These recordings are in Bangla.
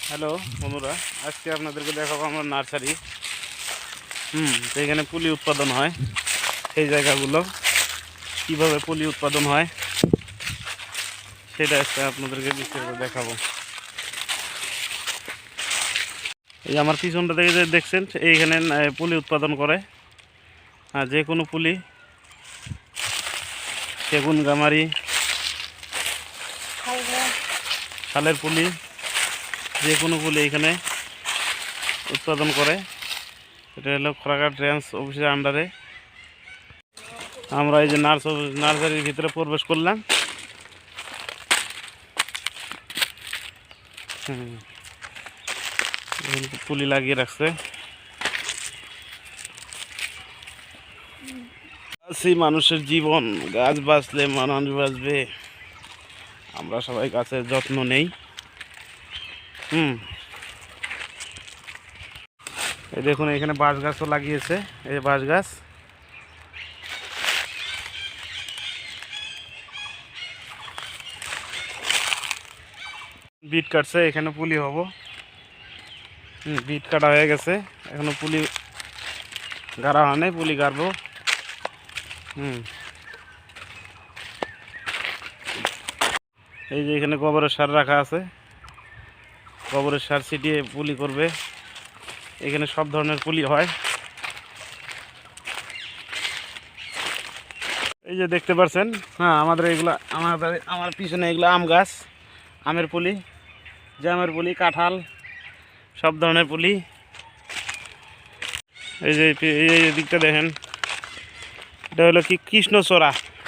হ্যালো বন্ধুরা, আজকে আপনাদেরকে দেখাবো আমরা নার্সারি। তো এখানে পুলি উৎপাদন হয়, সেই জায়গাগুলো কিভাবে পুলি উৎপাদন হয় সেটা আজকে আপনাদেরকে বিস্তারিত দেখাবো। এই আমার পিছনটা থেকে যে দেখছেন এইখানে পুলি উৎপাদন করে, আর যে কোনো পুলি, সেগুন, গামারি, শালের পুলি, যে কোনো পুলি এখানে উৎপাদন করে। এটা হলো খোলাঘাট রেঞ্জ অফিসের আন্ডারে। আমরা এই যে নার্সারির ভিতরে প্রবেশ করলাম। পুলি লাগিয়ে রাখছে। মানুষের জীবন, গাছ বাঁচলে মানুষ বাঁচবে। আমরা সবাই গাছের যত্ন নেই। এই দেখুন এখানে বাঁশ গাছও লাগিয়েছে। এই বাঁশ গাছ, বিট কাটছে, এখানে পুলি হবো। বিট কাটা হয়ে গেছে, এখনো পুলি গাড়া হয় নাই, পুলি গাড়বো। এই যে এখানে গোবরের সার রাখা আছে, গোবরের সার ছিটিয়ে পুলি করবে। এখানে সব ধরনের পুলি হয়। এই যে দেখতে পাচ্ছেন, আমাদের এগুলা, আমার পিছনে এগুলো আম গাছ, আমের পুলি, জামের পুলি, কাঁঠাল, সব ধরনের পুলি। এই যে এই দিকটা দেখেন, এটা হলো কি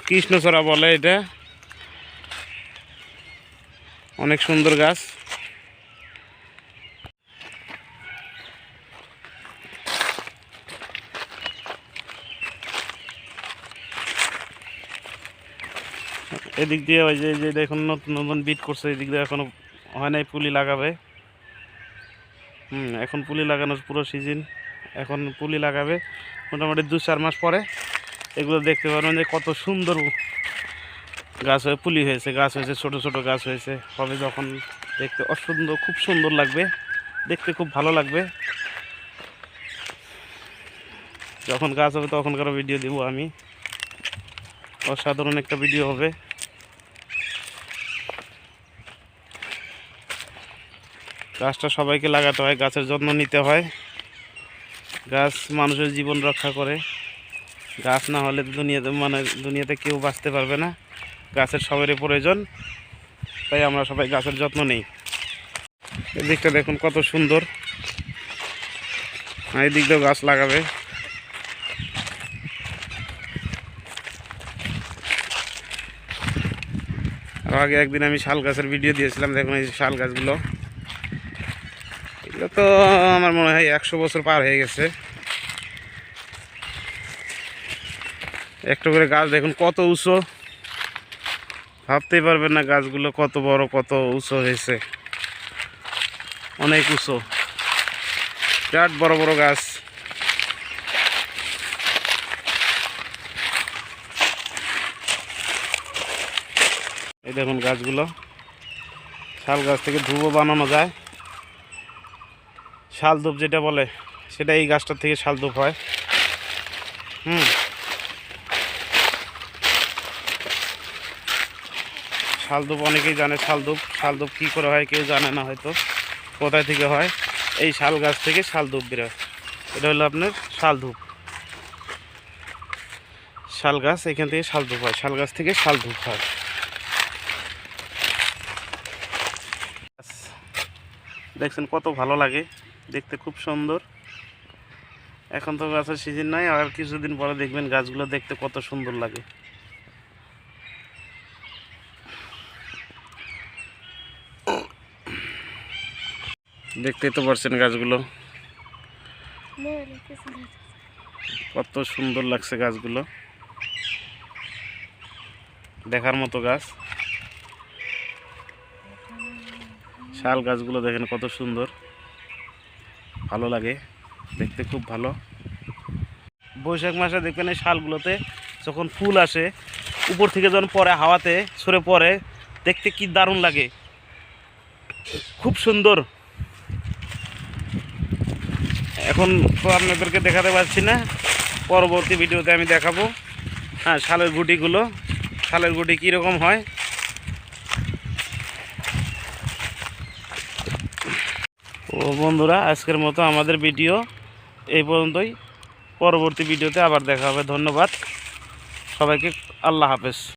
কৃষ্ণচূড়া বলে। এটা অনেক সুন্দর গাছ। এদিক দিয়ে ওই যে দেখুন নতুন নতুন বিট করছে, এদিক দিয়ে এখনো হয় নাই, পুলি লাগাবে। এখন পুলি লাগানোর পুরো সিজন, এখন পুলি লাগাবে। মোটামুটি 2-4 মাস পরে এগুলো দেখতে পারবেন যে কত সুন্দর গাছ হয়ে পুলি হয়েছে, গাছ হয়েছে, ছোট ছোট গাছ হয়েছে। হবে যখন দেখতে অসুন্দর, খুব সুন্দর লাগবে, দেখতে খুব ভালো লাগবে। যখন গাছ হবে তখনকার ভিডিও দিব আমি, অসাধারণ একটা ভিডিও হবে। গাছটা সবাইকে লাগাতে হয়, গাছের যত্ন নিতে হয়। গাছ মানুষের জীবন রক্ষা করে। গাছ না হলে দুনিয়াতে কেউ বাঁচতে পারবে না। গাছের সবারই প্রয়োজন, তাই আমরা সবাই গাছের যত্ন নেই। এই দিকটা দেখুন কত সুন্দর, এই দিক দিয়েও গাছ লাগাবে। আর আগে একদিন আমি শাল গাছের ভিডিও দিয়েছিলাম, দেখুন এই শাল গাছগুলো, এগুলো তো আমার মনে হয় 100 বছর পার হয়ে গেছে। একটা করে গাছ দেখুন কত উঁচু, ভাবতেই পারবেন না গাছগুলো কত বড়, কত উঁচু হয়েছে, অনেক উঁচু, বিরাট বড় বড় গাছ। এই দেখুন গাছগুলো, শাল গাছ থেকে ধূপও বানানো যায়। শাল ধূপ যেটা বলে, সেটা এই গাছটার থেকে শাল ধূপ হয়। শাল ধূপ অনেকেই জানে, শাল ধূপ কী করে হয় কেউ জানে না হয়তো, কোথায় থেকে হয়। এই শাল গাছ থেকে শাল ধূপ বেরোয়, এটা হলো আপনার শাল ধূপ। শাল গাছ, এখান থেকে শাল ধূপ হয়, শাল গাছ থেকে শাল ধূপ হয়। দেখছেন কত ভালো লাগে দেখতে, খুব সুন্দর। এখন তো গাছের সিজন নাই, আর কিছুদিন পরে দেখবেন গাছগুলো দেখতে কত সুন্দর লাগে। দেখতেই তো পারছেন গাছগুলো কত সুন্দর লাগছে, গাছগুলো দেখার মতো গাছ। শাল গাছগুলো দেখেন কত সুন্দর, ভালো লাগে দেখতে, খুব ভালো। বৈশাখ মাসে দেখবেন এই শালগুলোতে যখন ফুল আসে, উপর থেকে যখন পরে হাওয়াতে সরে পড়ে, দেখতে কি দারুণ লাগে, খুব সুন্দর। এখন তো আপনাদেরকে দেখাতে পারছি না, পরবর্তী ভিডিওতে আমি দেখাবো। হ্যাঁ, শালের গুটিগুলো, শালের গুটি কীরকম হয়। ও বন্ধুরা, আজকের মতো আমাদের ভিডিও এই পর্যন্তই। পরবর্তী ভিডিওতে আবার দেখা হবে। ধন্যবাদ সবাইকে, আল্লাহ হাফেজ।